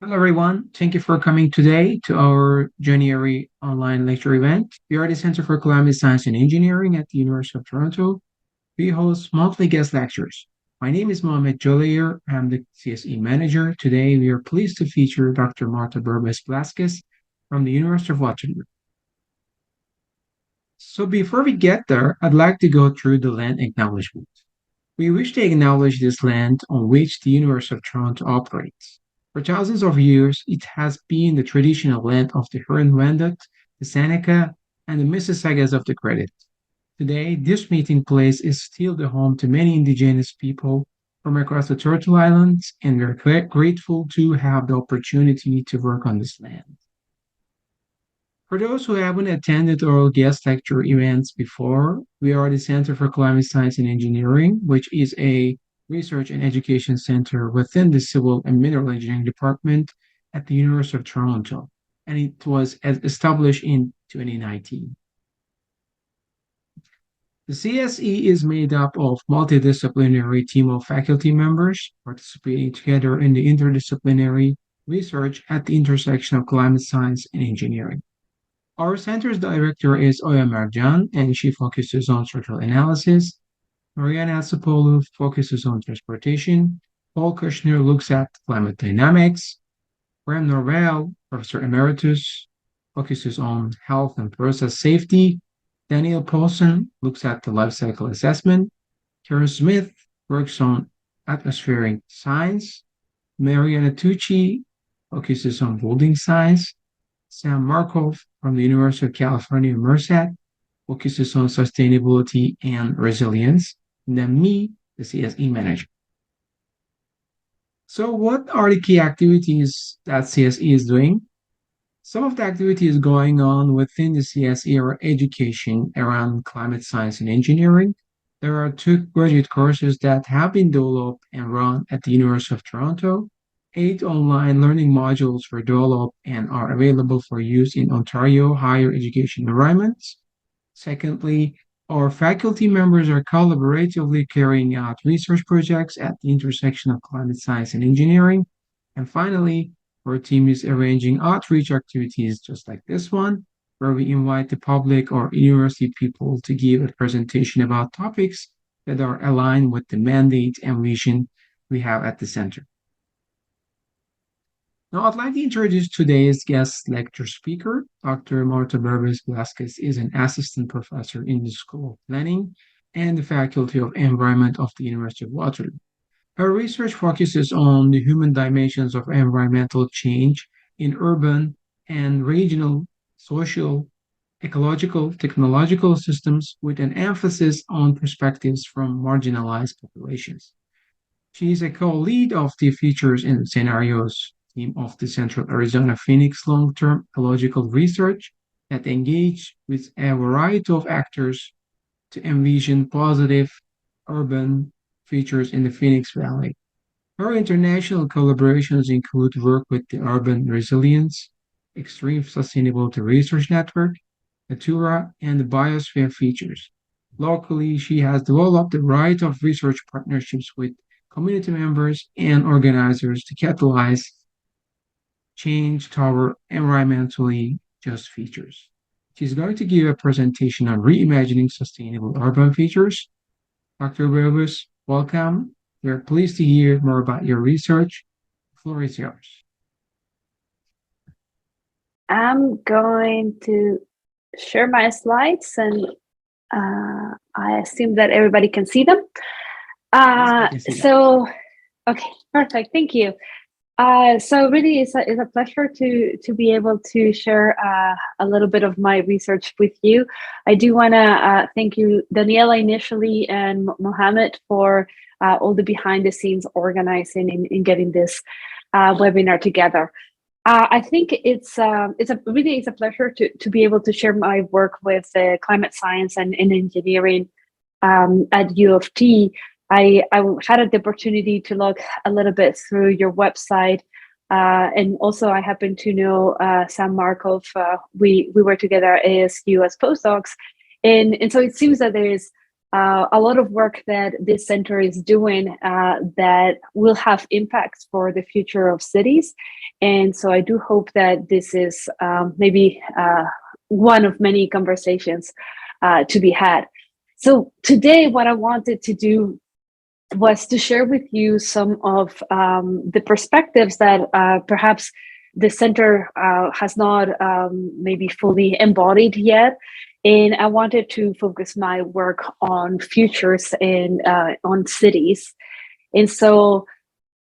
Hello, everyone. Thank you for coming today to our January online lecture event. We are the Center for Climate Science and Engineering at the University of Toronto. We host monthly guest lectures. My name is Mohamed Jolier. I'm the CSE manager. Today, we are pleased to feature Dr. Marta Burbes Blasquez from the University of Waterloo. So before we get there, I'd like to go through the land acknowledgement. We wish to acknowledge this land on which the University of Toronto operates. For thousands of years, it has been the traditional land of the Huron-Wendat, the Seneca, and the Mississaugas of the Credit. Today, this meeting place is still the home to many Indigenous people from across the Turtle Islands, and we're grateful to have the opportunity to work on this land. For those who haven't attended our guest lecture events before, we are the Center for Climate Science and Engineering, which is a research and education center within the Civil and Mineral Engineering Department at the University of Toronto, and it was established in 2019. The CSE is made up of multidisciplinary team of faculty members participating together in the interdisciplinary research at the intersection of climate science and engineering. Our center's director is Oya Marjan, and she focuses on structural analysis. Mariana Asapoulou focuses on transportation. Paul Kushner looks at climate dynamics. Graham Norvell, Professor Emeritus, focuses on health and process safety. Daniel Paulson looks at the life cycle assessment. Karen Smith works on atmospheric science. Mariana Tucci focuses on building science. Sam Markov from the University of California, Merced, focuses on sustainability and resilience. And then me, the CSE manager. So what are the key activities that CSE is doing? Some of the activities going on within the CSE are education around climate science and engineering. There are two graduate courses that have been developed and run at the University of Toronto. 8 online learning modules were developed and are available for use in Ontario higher education environments. Secondly, our faculty members are collaboratively carrying out research projects at the intersection of climate science and engineering. And finally, our team is arranging outreach activities just like this one, where we invite the public or university people to give a presentation about topics that are aligned with the mandate and vision we have at the center. Now, I'd like to introduce today's guest lecture speaker. Dr. Marta Burbes Blasquez is an assistant professor in the School of Planning and the Faculty of Environment of the University of Waterloo. Her research focuses on the human dimensions of environmental change in urban and regional, social, ecological, technological systems with an emphasis on perspectives from marginalized populations. She is a co-lead of the Features and Scenarios team of the Central Arizona Phoenix long-term ecological research that engage with a variety of actors to envision positive urban features in the Phoenix Valley. Her international collaborations include work with the Urban Resilience, Extreme Sustainability Research Network, Natura, and the Biosphere Features. Locally, she has developed a variety of research partnerships with community members and organizers to catalyze change toward environmentally just features. She's going to give a presentation on reimagining sustainable urban features. Dr. Burbes, welcome. We're pleased to hear more about your research. The floor is yours. I'm going to share my slides, and I assume that everybody can see them. Okay, perfect. Thank you. So really, it's a pleasure to be able to share a little bit of my research with you. I do want to thank you, Daniela, initially, and Mohammed for all the behind the scenes organizing in getting this webinar together. I think it's a pleasure to be able to share my work with climate science and engineering at U of T. I had the opportunity to look a little bit through your website, and also I happen to know Sam Markov. We were together at ASU as postdocs, and so it seems that there is a lot of work that this center is doing that will have impacts for the future of cities. And so I do hope that this is maybe one of many conversations to be had. So today, what I wanted to do was to share with you some of the perspectives that perhaps the center has not maybe fully embodied yet. And I wanted to focus my work on futures and on cities. And so,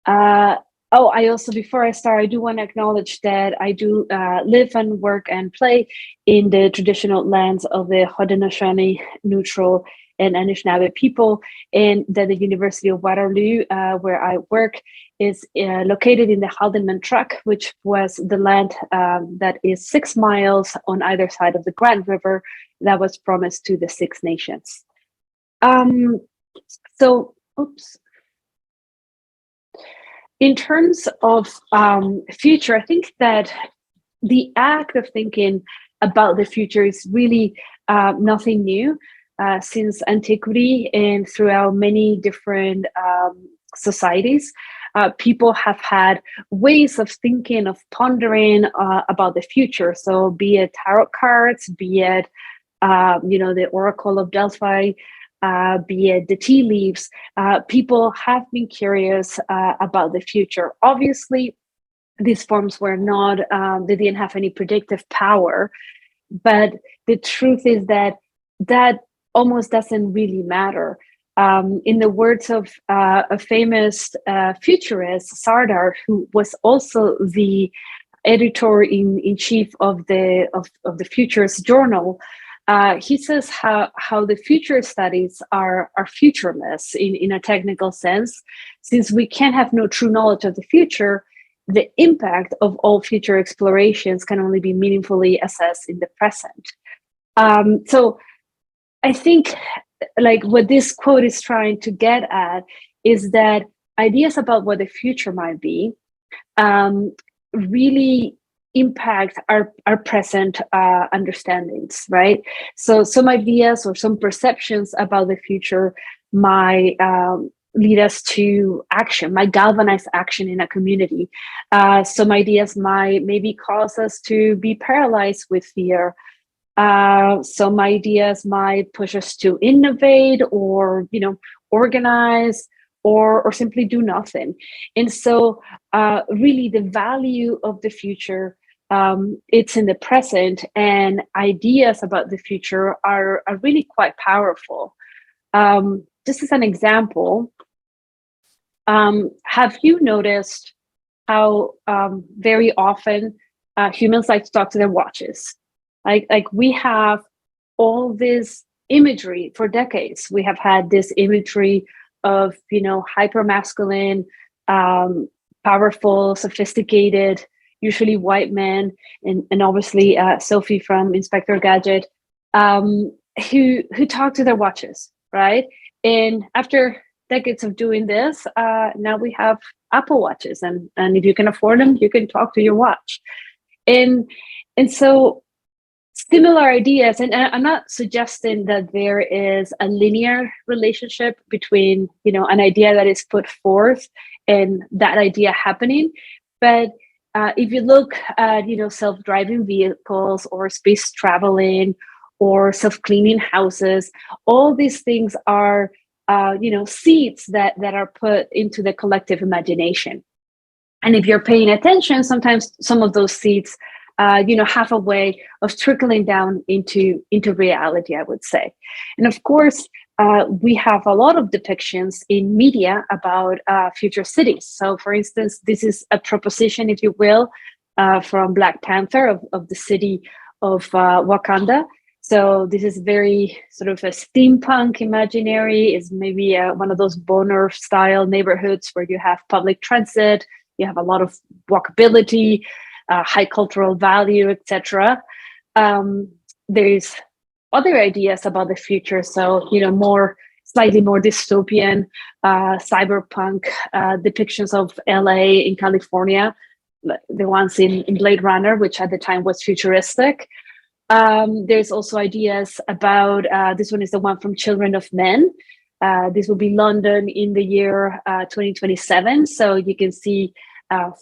I also, before I start, I do want to acknowledge that I do live and work and play in the traditional lands of the Haudenosaunee, Neutral, and Anishinaabe people, and that the University of Waterloo, where I work, is located in the Haldeman Tract, which was the land that is 6 miles on either side of the Grand River that was promised to the Six Nations. In terms of future, I think that the act of thinking about the future is really nothing new. Since antiquity and throughout many different societies, people have had ways of thinking, of pondering about the future. So be it tarot cards, be it the Oracle of Delphi, be it the tea leaves, people have been curious about the future. Obviously, these forms were not, they didn't have any predictive power, but the truth is that almost doesn't really matter. In the words of a famous futurist, Sardar, who was also the editor-in-chief of the Futures Journal, he says how the future studies are futureless in a technical sense, since we can have no true knowledge of the future. The impact of all future explorations can only be meaningfully assessed in the present. So I think like what this quote is trying to get at is that ideas about what the future might be really impact our present understandings, right? So some ideas or some perceptions about the future might lead us to action, might galvanize action in a community. Some ideas might maybe cause us to be paralyzed with fear. Some ideas might push us to innovate or, organize or simply do nothing. And so really the value of the future, it's in the present, and ideas about the future are really quite powerful. Just as an example, have you noticed how very often humans like to talk to their watches? Like we have all this imagery for decades. We have had this imagery of, hyper masculine, powerful, sophisticated, usually white men, and obviously Sophie from Inspector Gadget, who talk to their watches, right? And after decades of doing this, now we have Apple Watches, and if you can afford them, you can talk to your watch. And so similar ideas, and I'm not suggesting that there is a linear relationship between, an idea that is put forth and that idea happening. But if you look at, self-driving vehicles or space traveling or self-cleaning houses, all these things are, seeds that are put into the collective imagination. And if you're paying attention, sometimes some of those seeds have a way of trickling down into reality, I would say. And of course, we have a lot of depictions in media about future cities. So for instance, this is a proposition, if you will, from Black Panther of the city of Wakanda. So this is very sort of a steampunk imaginary. It's maybe one of those Bonner style neighborhoods where you have public transit, you have a lot of walkability, high cultural value, etc. There's other ideas about the future. So, slightly more dystopian, cyberpunk depictions of LA in California, the ones in Blade Runner, which at the time was futuristic. There's also ideas about, this one is the one from Children of Men. This will be London in the year 2027. So you can see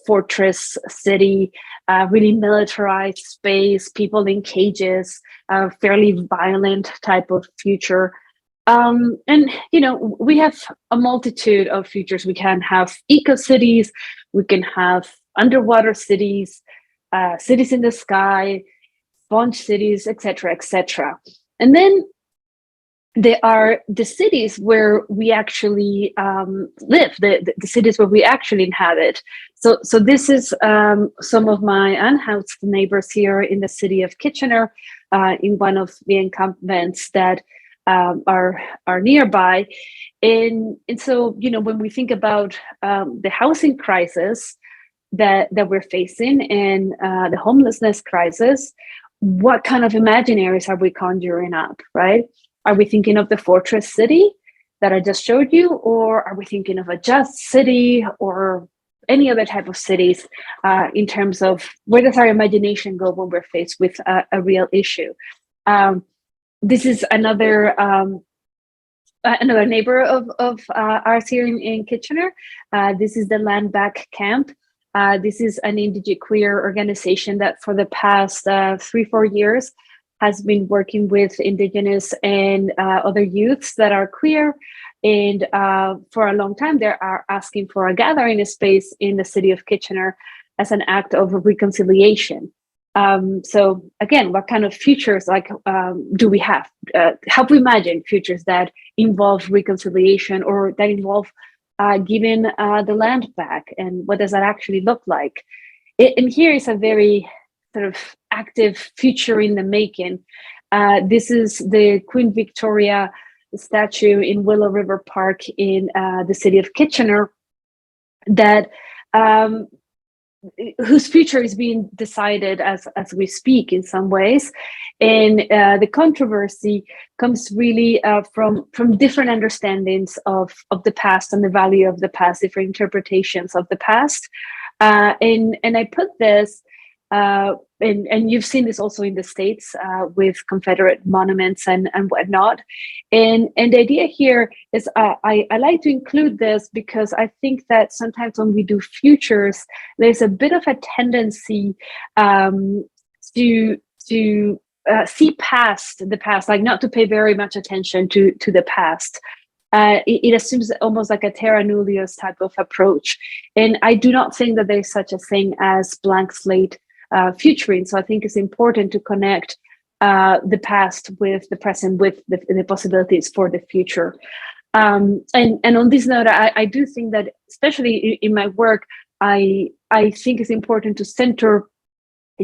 fortress city, really militarized space, people in cages, fairly violent type of future. And we have a multitude of futures. We can have eco cities, we can have underwater cities, cities in the sky, sponge cities, etc., etc. And then there are the cities where we actually live, the cities where we actually inhabit. So this is some of my unhoused neighbors here in the city of Kitchener, in one of the encampments that are nearby. And so, when we think about the housing crisis that we're facing and the homelessness crisis, what kind of imaginaries are we conjuring up, right? Are we thinking of the fortress city that I just showed you, or are we thinking of a just city or any other type of cities in terms of where does our imagination go when we're faced with a real issue? This is another neighbor of ours here in Kitchener. This is the Land Back Camp. This is an Indigenous queer organization that for the past 3-4 years has been working with Indigenous and other youths that are queer. And for a long time, they are asking for a gathering space in the city of Kitchener as an act of reconciliation. So again, what kind of futures do we have? Help imagine futures that involve reconciliation or that involve giving the land back, and what does that actually look like? And here is a very sort of active future in the making. This is the Queen Victoria statue in Willow River Park in the city of Kitchener, that whose future is being decided as we speak in some ways. And the controversy comes really from different understandings of the past and the value of the past, different interpretations of the past. And I put this, and you've seen this also in the States with Confederate monuments and whatnot. And the idea here is I like to include this because I think that sometimes when we do futures, there's a bit of a tendency to see past the past, like not to pay very much attention to the past. It assumes almost like a terra nullius type of approach. And I do not think that there's such a thing as blank slate futuring. So I think it's important to connect the past with the present, with the possibilities for the future. And on this note, I do think that, especially in my work, I think it's important to center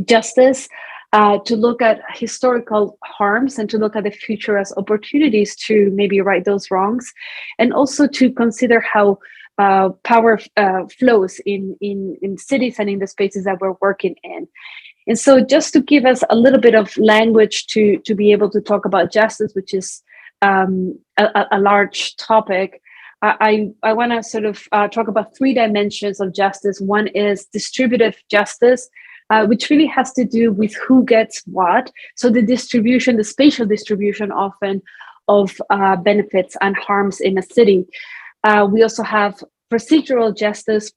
justice, to look at historical harms and to look at the future as opportunities to maybe right those wrongs, and also to consider how power flows in cities and in the spaces that we're working in. And so just to give us a little bit of language to be able to talk about justice, which is a large topic, I want to sort of talk about 3 dimensions of justice. One is distributive justice, which really has to do with who gets what. So the distribution, the spatial distribution often of benefits and harms in a city. We also have procedural justice,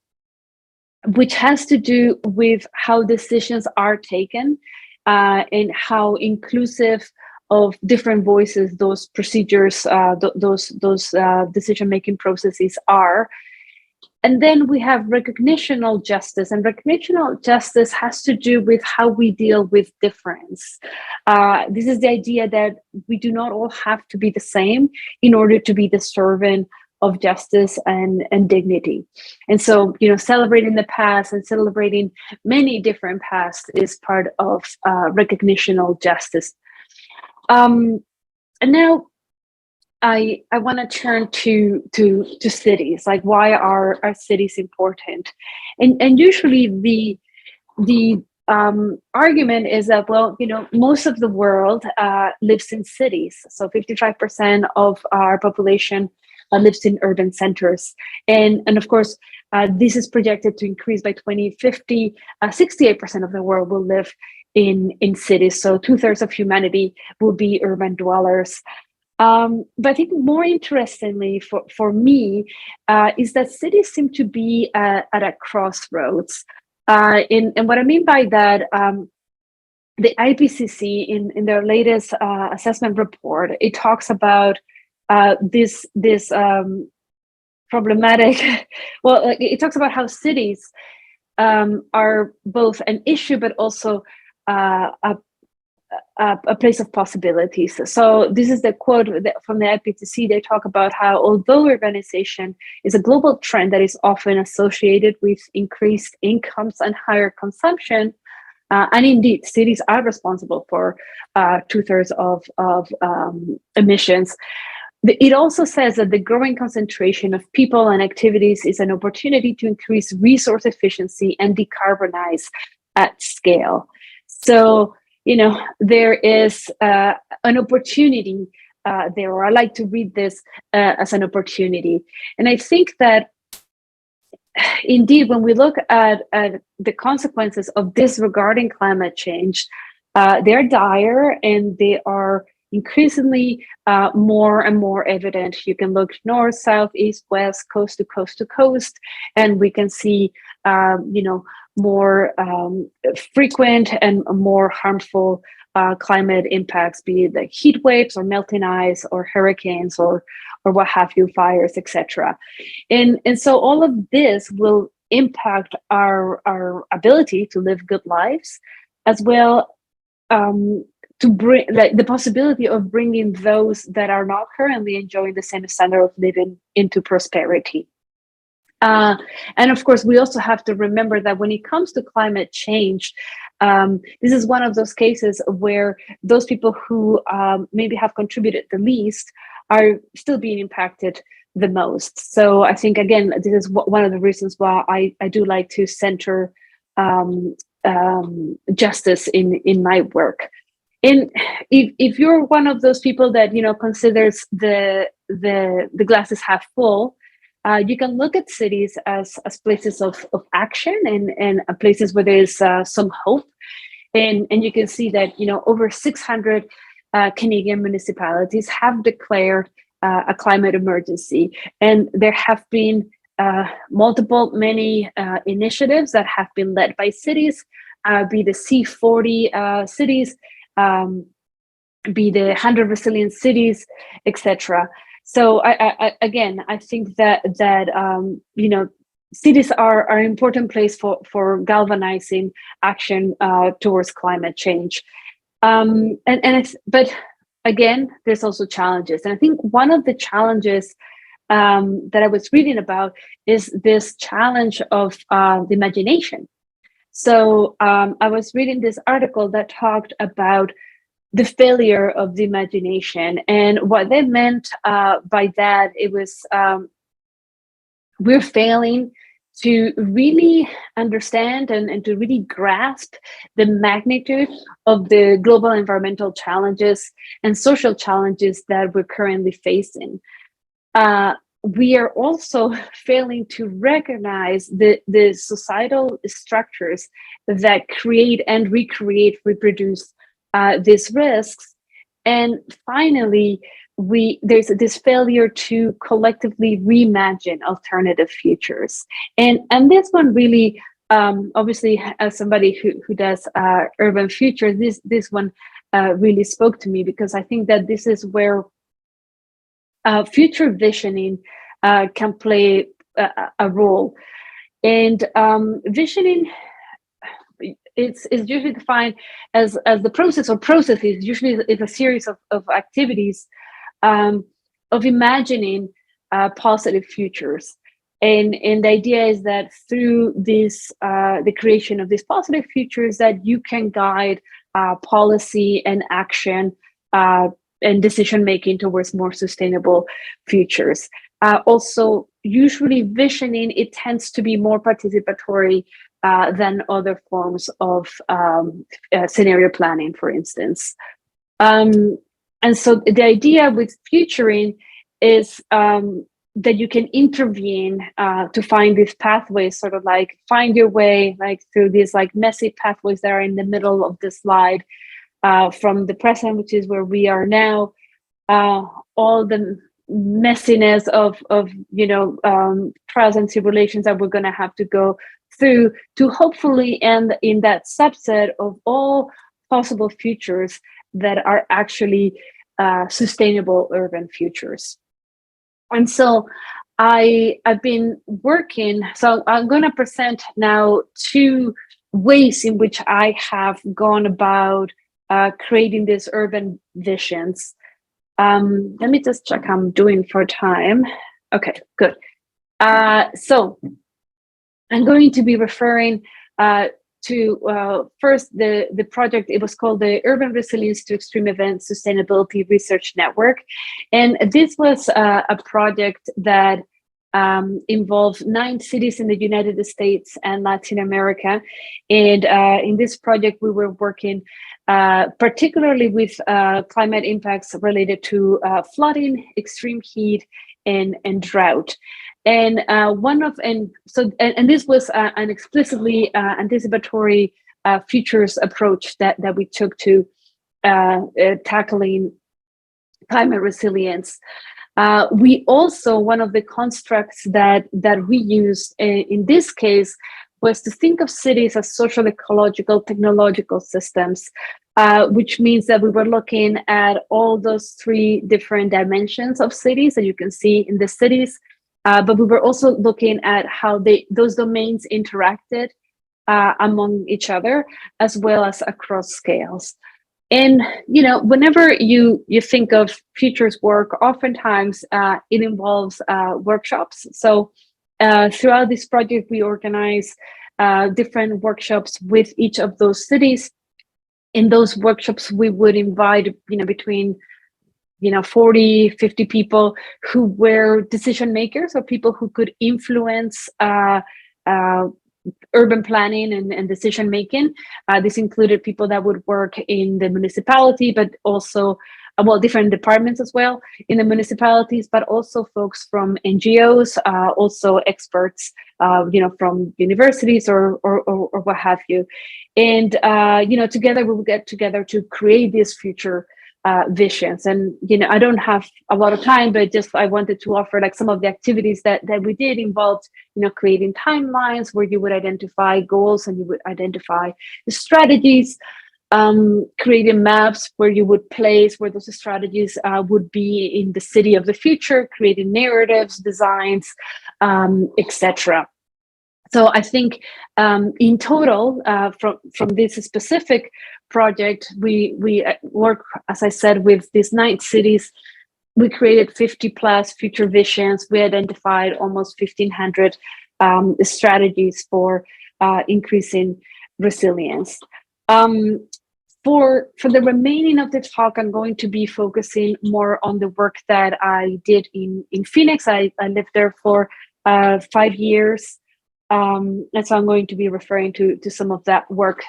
which has to do with how decisions are taken and how inclusive of different voices those procedures, those decision-making processes are. And then we have recognitional justice, and recognitional justice has to do with how we deal with difference. This is the idea that we do not all have to be the same in order to be deserving of justice and dignity. And so, celebrating the past and celebrating many different pasts is part of recognitional justice. And now I want to turn to cities. Like, why are our cities important? And usually the argument is that, well, most of the world lives in cities. So 55% of our population lives in urban centers. And of course, this is projected to increase by 2050. 68% of the world will live in cities. So 2/3 of humanity will be urban dwellers. But I think more interestingly for me is that cities seem to be at a crossroads. And what I mean by that, the IPCC in their latest assessment report, it talks about this problematic. Well, it talks about how cities are both an issue, but also a place of possibilities. So this is the quote from the IPCC. They talk about how although urbanization is a global trend that is often associated with increased incomes and higher consumption, and indeed, cities are responsible for 2/3 of emissions. It also says that the growing concentration of people and activities is an opportunity to increase resource efficiency and decarbonize at scale. So, there is an opportunity there, or I like to read this as an opportunity. And I think that indeed, when we look at the consequences of disregarding climate change, they're dire and they are increasingly more and more evident. You can look north, south, east, west, coast to coast to coast, and we can see, more frequent and more harmful climate impacts, be it like heat waves or melting ice or hurricanes or what have you, fires, etc. And so all of this will impact our ability to live good lives, as well to bring the possibility of bringing those that are not currently enjoying the same standard of living into prosperity. And of course, we also have to remember that when it comes to climate change, this is one of those cases where those people who maybe have contributed the least are still being impacted the most. So I think, again, this is one of the reasons why I do like to center justice in my work. And if you're one of those people that considers the glasses half full, you can look at cities as places of action and places where there is some hope. And you can see that over 600 Canadian municipalities have declared a climate emergency, and there have been many initiatives that have been led by cities, be the C40 cities, be the 100 resilient cities, etc. So I think that cities are an important place for galvanizing action towards climate change. But again, there's also challenges, and I think one of the challenges that I was reading about is this challenge of the imagination. So I was reading this article that talked about the failure of the imagination, and what they meant by that, it was we're failing to really understand and to really grasp the magnitude of the global environmental challenges and social challenges that we're currently facing. We are also failing to recognize the societal structures that create and recreate, reproduce these risks. And finally, there's this failure to collectively reimagine alternative futures. And this one really, obviously, as somebody who does urban futures, this one really spoke to me, because I think that this is where future visioning can play a role. And visioning, it's usually defined as the process or processes. Usually it's a series of activities of imagining positive futures. And the idea is that through this, the creation of these positive futures, that you can guide policy and action and decision making towards more sustainable futures. Also, usually visioning, it tends to be more participatory than other forms of scenario planning, for instance. And so the idea with futuring is that you can intervene to find these pathways, sort of like find your way like through these like messy pathways that are in the middle of the slide, from the present, which is where we are now, all the messiness of trials and tribulations that we're going to have to go through to hopefully end in that subset of all possible futures that are actually sustainable urban futures. And so I've been working, so I'm going to present now two ways in which I have gone about creating these urban visions. Let me just check how I'm doing for time. Okay, good. So I'm going to be referring to first the project. It was called the Urban Resilience to Extreme Events Sustainability Research Network. And this was a project that involved 9 cities in the United States and Latin America. And in this project, we were working particularly with climate impacts related to flooding, extreme heat, and drought. And this was an explicitly anticipatory futures approach that we took to tackling climate resilience. We also, one of the constructs that we used in this case was to think of cities as social, ecological, technological systems, which means that we were looking at all those 3 different dimensions of cities that you can see in the cities, but we were also looking at how those domains interacted among each other, as well as across scales. And whenever you think of futures work, oftentimes it involves workshops. So throughout this project, we organize different workshops with each of those cities. In those workshops, we would invite between 40, 50 people who were decision makers, or people who could influence urban planning and decision making. This included people that would work in the municipality, but also different departments as well in the municipalities, but also folks from NGOs, also experts, from universities or what have you. And together we will get together to create these future visions. And I don't have a lot of time, but I wanted to offer like some of the activities that we did involved, creating timelines where you would identify goals and you would identify the strategies, creating maps where you would place where those strategies would be in the city of the future, creating narratives, designs, etc. So I think in total, from this specific project, we work, as I said, with these 9 cities. We created 50 plus future visions. We identified almost 1,500 strategies for increasing resilience. For the remaining of the talk, I'm going to be focusing more on the work that I did in Phoenix. I lived there for 5 years. And so I'm going to be referring to some of that work.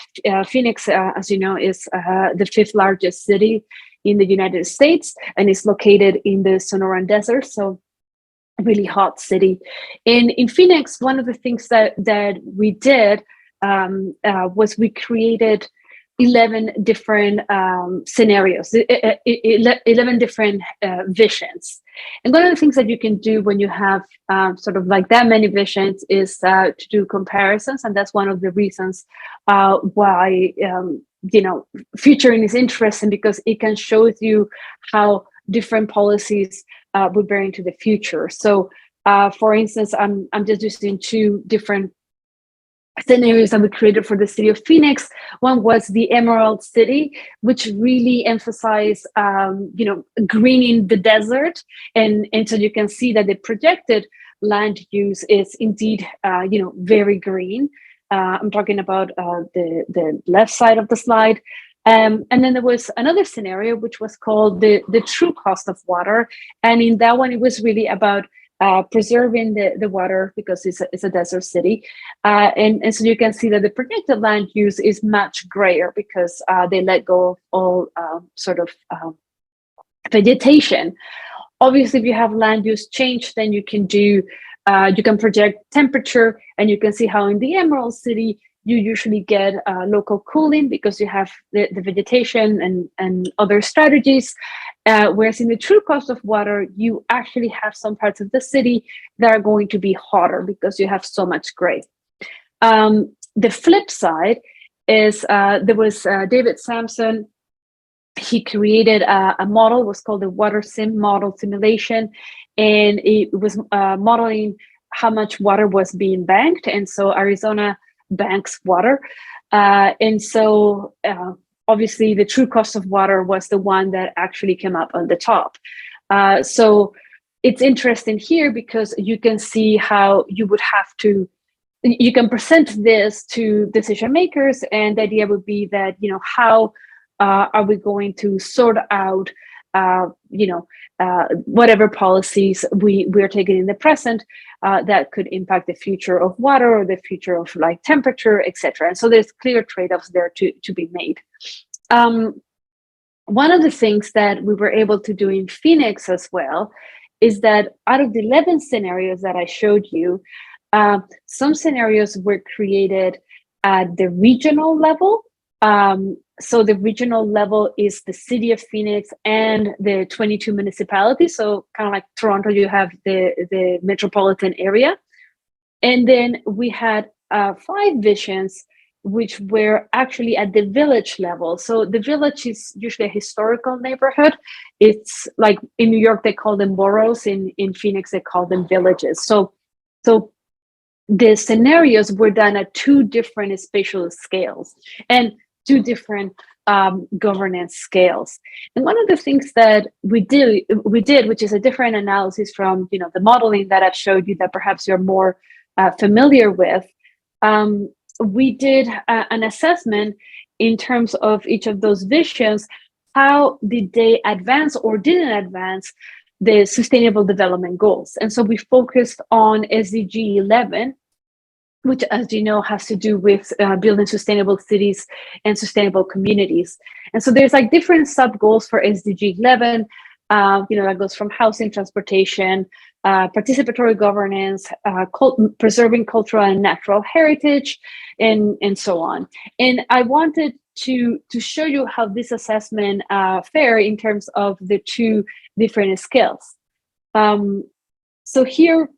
Phoenix, as you know, is the 5th largest city in the United States, and is located in the Sonoran Desert, so a really hot city. And in Phoenix, one of the things that we did was we created 11 different scenarios, 11 different visions. And one of the things that you can do when you have sort of like that many visions is to do comparisons. And that's one of the reasons why, futuring is interesting, because it can show you how different policies would bear into the future. So for instance, I'm just using 2 different scenarios that we created for the city of Phoenix. One was the Emerald City, which really emphasized, greening the desert. And so you can see that the projected land use is indeed, very green. I'm talking about the left side of the slide. And then there was another scenario, which was called the true cost of water. And in that one, it was really about preserving the water, because it's a desert city. And so you can see that the projected land use is much grayer, because they let go of all sort of vegetation. Obviously, if you have land use change, then you can project temperature, and you can see how in the Emerald City you usually get local cooling because you have the vegetation and other strategies. Whereas in the true cost of water, you actually have some parts of the city that are going to be hotter because you have so much gray. The flip side is there was David Sampson. He created a model, was called the water sim model simulation, and it was modeling how much water was being banked. And so Arizona banks water. And so obviously the true cost of water was the one that actually came up on the top. So it's interesting here because you can see how you can present this to decision makers, and the idea would be that, how are we going to sort out, whatever policies we're taking in the present that could impact the future of water or the future of like temperature, etc. And so there's clear trade-offs there to be made. One of the things that we were able to do in Phoenix as well is that out of the 11 scenarios that I showed you, some scenarios were created at the regional level. So the regional level is the city of Phoenix and the 22 municipalities. So kind of like Toronto, you have the metropolitan area. And then we had 5 visions, which were actually at the village level. So the village is usually a historical neighborhood. It's like in New York, they call them boroughs. In Phoenix, they call them villages. So the scenarios were done at 2 different spatial scales and 2 different governance scales. And one of the things that we did, which is a different analysis from the modeling that I've showed you that perhaps you're more familiar with, we did an assessment in terms of each of those visions. How did they advance or didn't advance the Sustainable Development Goals? And so we focused on SDG 11, which, as you know, has to do with building sustainable cities and sustainable communities. And so there's like different sub goals for SDG 11. That goes from housing, transportation, participatory governance, preserving cultural and natural heritage, and so on. And I wanted to show you how this assessment fare in terms of the 2 different scales. So here,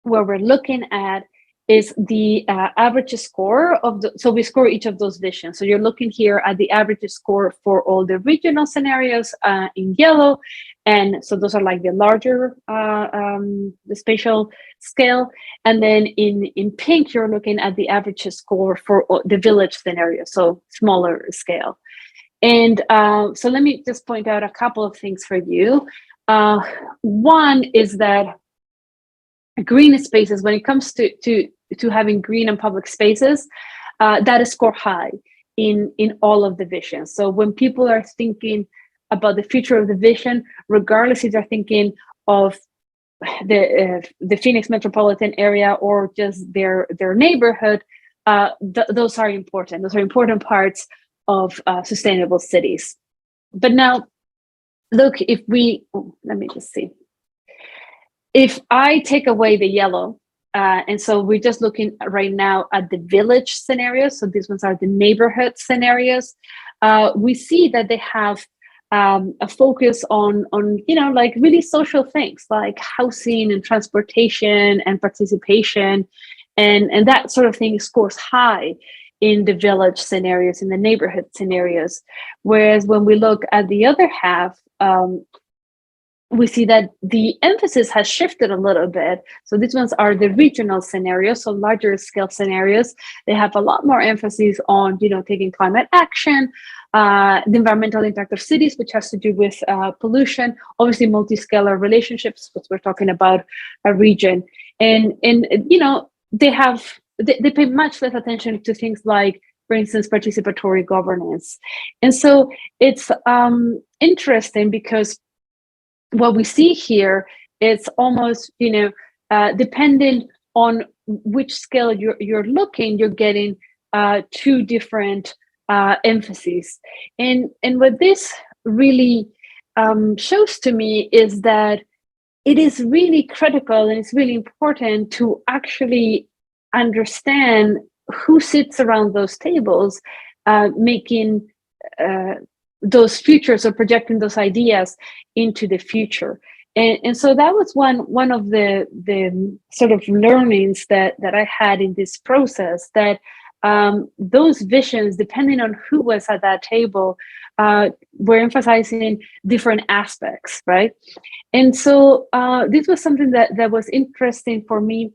where we're looking at is the average score so we score each of those visions. So you're looking here at the average score for all the regional scenarios in yellow. And so those are like the larger, the spatial scale. And then in pink, you're looking at the average score for the village scenario, so smaller scale. And so let me just point out a couple of things for you. One is that green spaces, when it comes to having green and public spaces, that is score high in all of the visions. So when people are thinking about the future of the vision, regardless if they're thinking of the Phoenix metropolitan area or just their neighborhood, those are important. Those are important parts of sustainable cities. But now, look, let me just see. If I take away the yellow, and so we're just looking right now at the village scenarios, so these ones are the neighborhood scenarios, we see that they have a focus on like really social things like housing and transportation and participation, and that sort of thing scores high in the village scenarios, in the neighborhood scenarios. Whereas when we look at the other half, we see that the emphasis has shifted a little bit. So these ones are the regional scenarios, so larger scale scenarios. They have a lot more emphasis on, taking climate action, the environmental impact of cities, which has to do with pollution, obviously multi-scalar relationships, because we're talking about a region. And they pay much less attention to things like, for instance, participatory governance. And so it's interesting because what we see here is almost, depending on which scale you're looking, you're getting 2 different emphases. And what this really shows to me is that it is really critical and it's really important to actually understand who sits around those tables, making those futures or projecting those ideas into the future. And so that was one of the sort of learnings that I had in this process, that those visions, depending on who was at that table, were emphasizing different aspects, right? And so this was something that was interesting for me.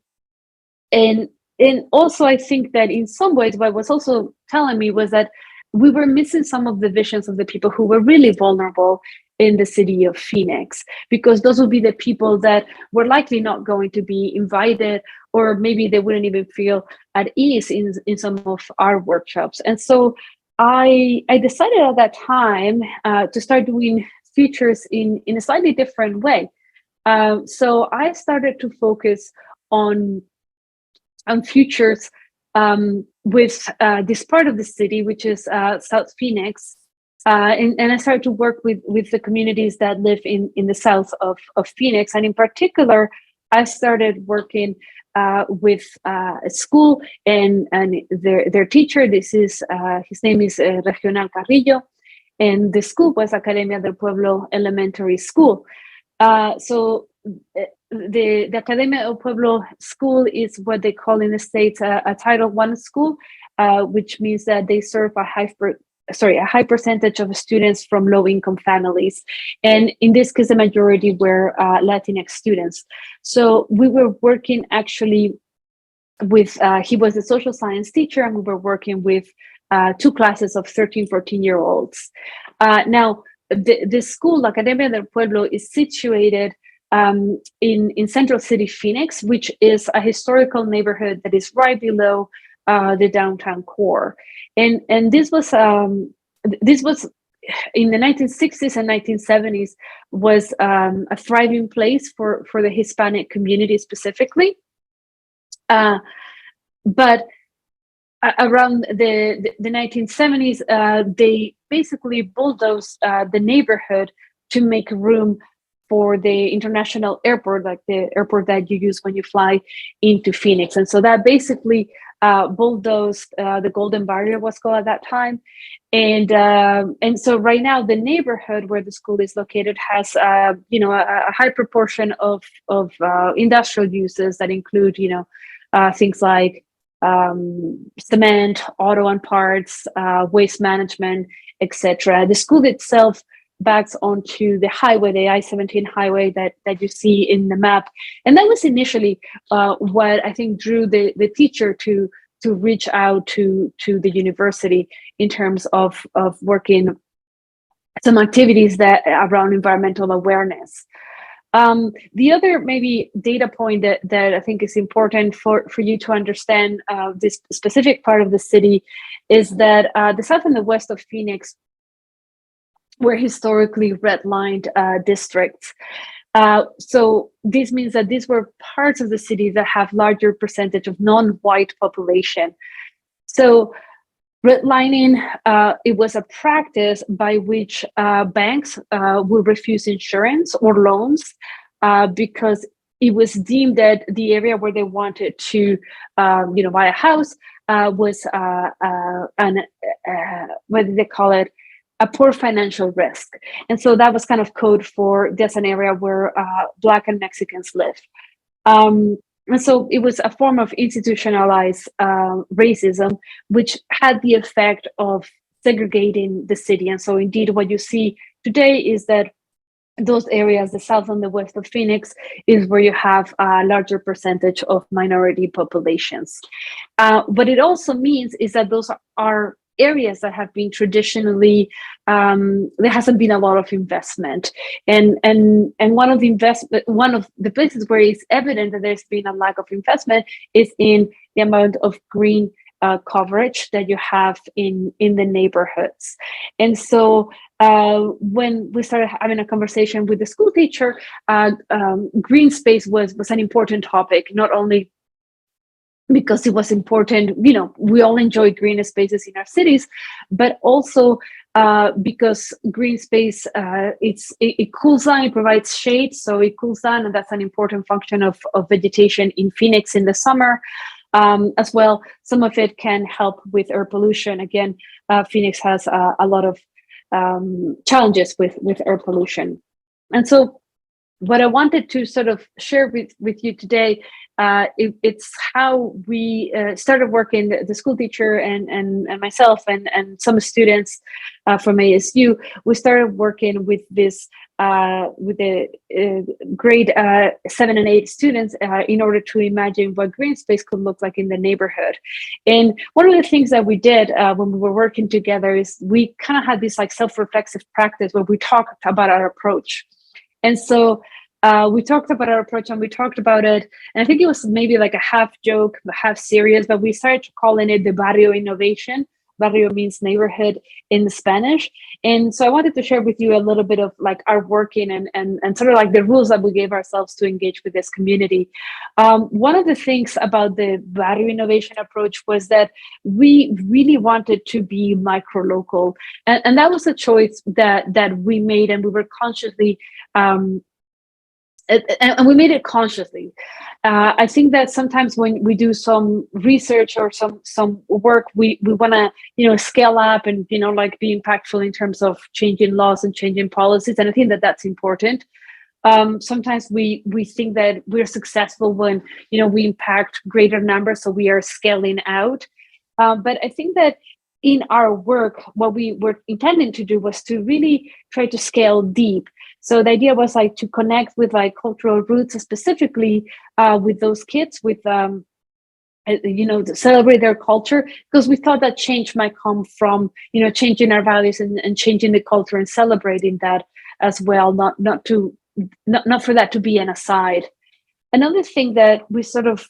And also I think that in some ways what was also telling me was that we were missing some of the visions of the people who were really vulnerable in the city of Phoenix, because those would be the people that were likely not going to be invited, or maybe they wouldn't even feel at ease in some of our workshops. And so I decided at that time to start doing features in a slightly different way. So I started to focus on futures with this part of the city, which is South Phoenix. And I started to work with the communities that live in the south of Phoenix. And in particular, I started working with a school and their teacher. This is his name is Regional Carrillo, and the school was Academia del Pueblo Elementary School. So the Academia del Pueblo School is what they call in the States a Title I school, which means that they serve a high percentage of students from low-income families. And in this case, the majority were Latinx students. So we were working actually with, he was a social science teacher, and we were working with two classes of 13, 14-year-olds. Now, the school, La Academia del Pueblo, is situated in Central City, Phoenix, which is a historical neighborhood that is right below the downtown core. And this was in the 1960s and 1970s was a thriving place for the Hispanic community specifically. But around the 1970s, they basically bulldozed the neighborhood to make room for the international airport, like the airport that you use when you fly into Phoenix. And so that basically bulldozed the Golden Barrio, was called at that time. And so right now the neighborhood where the school is located has a high proportion of industrial uses that include things like cement, auto and parts, waste management, etc. The school itself backs onto the highway, the I-17 highway that you see in the map. And that was initially what I think drew the teacher to reach out to the university in terms of working some activities that around environmental awareness. The other maybe data point that I think is important for you to understand this specific part of the city is that the south and the west of Phoenix were historically redlined districts. So this means that these were parts of the city that have larger percentage of non-white population. So redlining, it was a practice by which banks would refuse insurance or loans because it was deemed that the area where they wanted to, buy a house was what did they call it? A poor financial risk. And so that was kind of code for just an area where Black and Mexicans live. And so it was a form of institutionalized racism, which had the effect of segregating the city. And so indeed, what you see today is that those areas, the south and the west of Phoenix, is where you have a larger percentage of minority populations. What it also means is that those are areas that have been traditionally there hasn't been a lot of investment, and one of the places where it's evident that there's been a lack of investment is in the amount of green coverage that you have in the neighborhoods. And so when we started having a conversation with the school teacher, green space was an important topic, not only because it was important, we all enjoy green spaces in our cities, but also because green space, it cools down, it provides shade, so it cools down, and that's an important function of vegetation in Phoenix in the summer. As well, some of it can help with air pollution. Again, Phoenix has a lot of challenges with air pollution. And so what I wanted to sort of share with you today, it's how we started working, the school teacher and myself and some students from ASU. We started working with this with the grade 7 and 8 students in order to imagine what green space could look like in the neighborhood. And one of the things that we did when we were working together is we kind of had this like self-reflexive practice where we talked about our approach. And so we talked about our approach, and we talked about it, and I think it was maybe like a half joke, half serious, but we started calling it the barrio innovation. Barrio means neighborhood in Spanish. And so I wanted to share with you a little bit of like our working and sort of like the rules that we gave ourselves to engage with this community. One of the things about the barrio innovation approach was that we really wanted to be micro-local. And that was a choice that we made, and we were consciously and we made it consciously. I think that sometimes when we do some research or some work, we want to scale up and like be impactful in terms of changing laws and changing policies, and I think that that's important. Sometimes we think that we're successful when we impact greater numbers, so we are scaling out. But I think that in our work, what we were intending to do was to really try to scale deep. So the idea was like to connect with like cultural roots, specifically with those kids, with to celebrate their culture, because we thought that change might come from changing our values and changing the culture and celebrating that as well, not for that to be an aside. Another thing that we sort of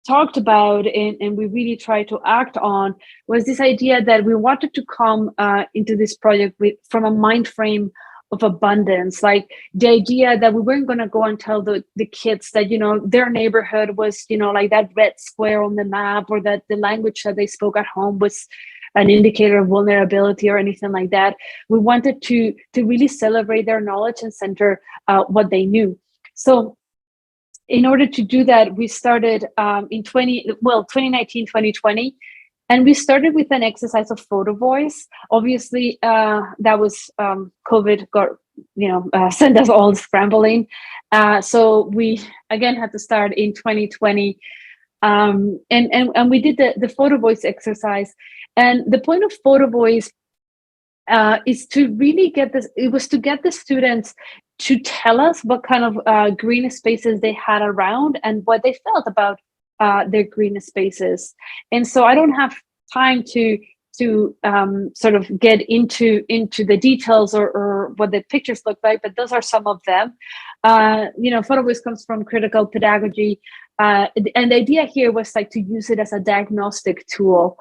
talked about and we really tried to act on was this idea that we wanted to come into this project from a mind frame of abundance, like the idea that we weren't going to go and tell the kids that their neighborhood was like that red square on the map, or that the language that they spoke at home was an indicator of vulnerability or anything like that. We wanted to really celebrate their knowledge and center what they knew. So in order to do that, we started in 2019, 2020. And we started with an exercise of photo voice. Obviously, that was COVID got sent us all scrambling. So we again had to start in 2020, and we did the photo voice exercise. And the point of photo voice is to really get this. It was to get the students to tell us what kind of green spaces they had around and what they felt about their green spaces. And so I don't have time to sort of get into the details or what the pictures look like, but those are some of them. Photo voice comes from critical pedagogy, and the idea here was like to use it as a diagnostic tool.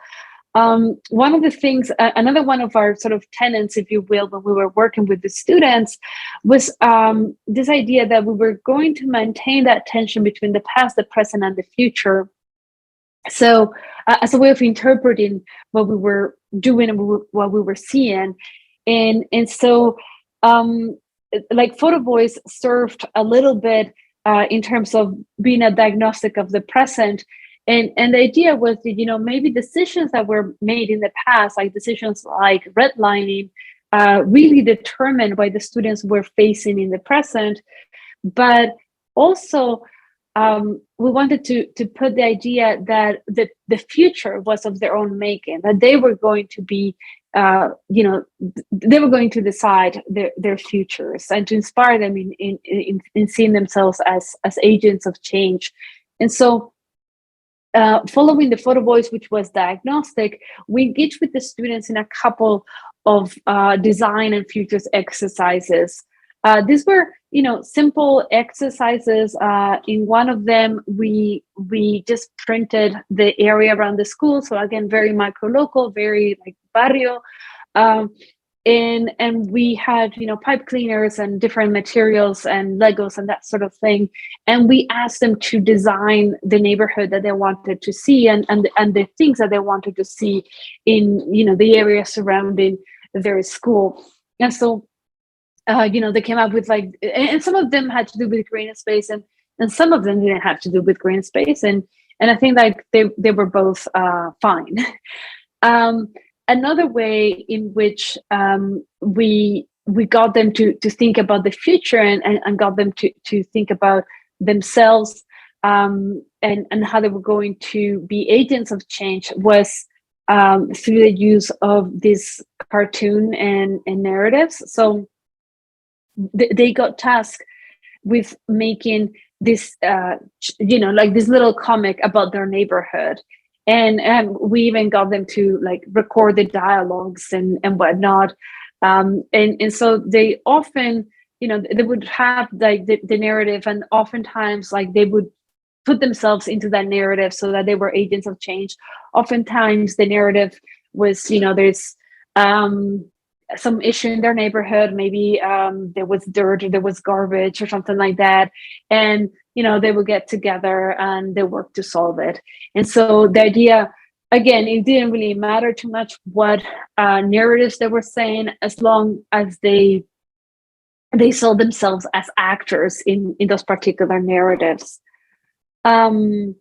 One of the things, another one of our sort of tenets, if you will, when we were working with the students was this idea that we were going to maintain that tension between the past, the present, and the future. So as a way of interpreting what we were doing and what we were seeing. And so like photo voice served a little bit in terms of being a diagnostic of the present. And the idea was that, maybe decisions that were made in the past, like decisions like redlining, really determined what the students were facing in the present. But also, we wanted to put the idea that the future was of their own making, that they were going to be, they were going to decide their futures, and to inspire them in seeing themselves as agents of change. And so, following the photo voice, which was diagnostic, we engaged with the students in a couple of design and futures exercises. These were, simple exercises. In one of them, we just printed the area around the school. So again, very micro local, very like barrio. and we had, pipe cleaners and different materials and Legos and that sort of thing, and we asked them to design the neighborhood that they wanted to see, and the things that they wanted to see in, the area surrounding their school. And so they came up with like, and some of them had to do with green space, and some of them didn't have to do with green space, and I think like they were both fine. Another way in which we got them to think about the future, and got them to think about themselves, and how they were going to be agents of change, was through the use of this cartoon and narratives. So they got tasked with making this, like this little comic about their neighborhood. And we even got them to like record the dialogues and whatnot. And so they often, they would have like the narrative, and oftentimes like they would put themselves into that narrative so that they were agents of change. Oftentimes the narrative was, there's some issue in their neighborhood, maybe there was dirt or there was garbage or something like that, and they would get together and they work to solve it. And so the idea, again, it didn't really matter too much what narratives they were saying, as long as they saw themselves as actors in those particular narratives. And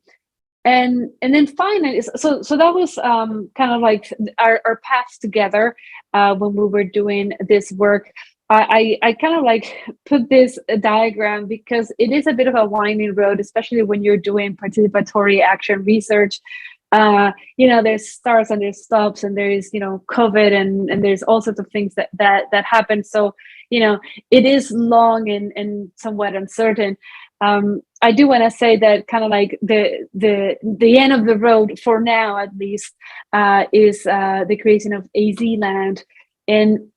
then finally, so that was kind of like our paths together when we were doing this work. I kind of like put this diagram because it is a bit of a winding road, especially when you're doing participatory action research. There's starts and there's stops, and there's COVID, and there's all sorts of things that happen. So it is long and somewhat uncertain. I do want to say that kind of like the end of the road, for now at least, is the creation of AZ Land. And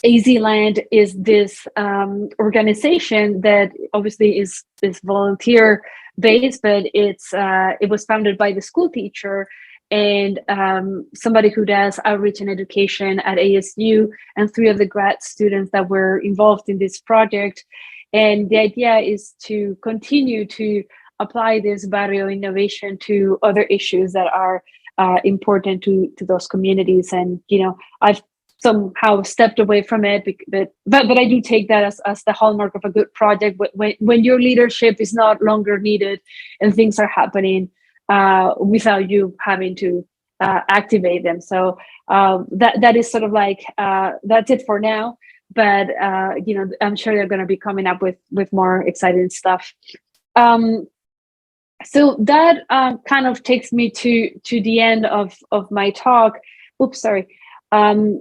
AZ Land is this organization that obviously is volunteer based, but it was founded by the school teacher and somebody who does outreach and education at ASU, and 3 of the grad students that were involved in this project. And the idea is to continue to apply this barrio innovation to other issues that are important to those communities. And I've somehow stepped away from it, but I do take that as the hallmark of a good project. When your leadership is not longer needed and things are happening without you having to activate them. So that is sort of like that's it for now. But I'm sure they're going to be coming up with more exciting stuff. So that kind of takes me to the end of my talk. Oops, sorry.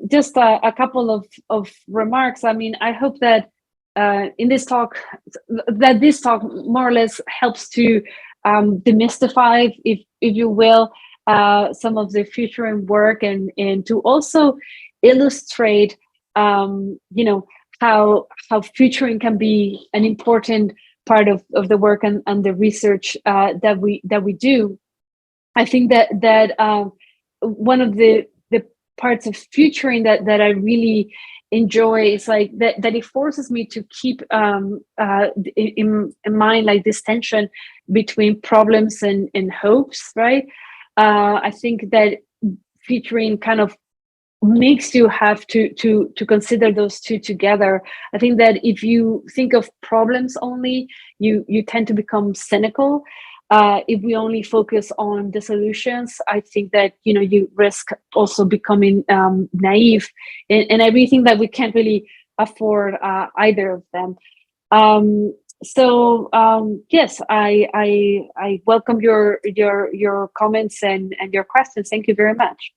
Just a couple of remarks. I mean, I hope that in this talk, more or less helps to demystify, if you will, some of the futuring work, and to also illustrate how futuring can be an important part of the work and the research that we do. I think that one of the parts of futuring that I really enjoy is like that it forces me to keep in mind like this tension between problems and hopes, right? I think that featuring kind of makes you have to consider those two together. I think that if you think of problems only, you tend to become cynical. If we only focus on the solutions, I think that you risk also becoming naive, and I really think that we can't really afford either of them. So yes, I welcome your comments and your questions. Thank you very much.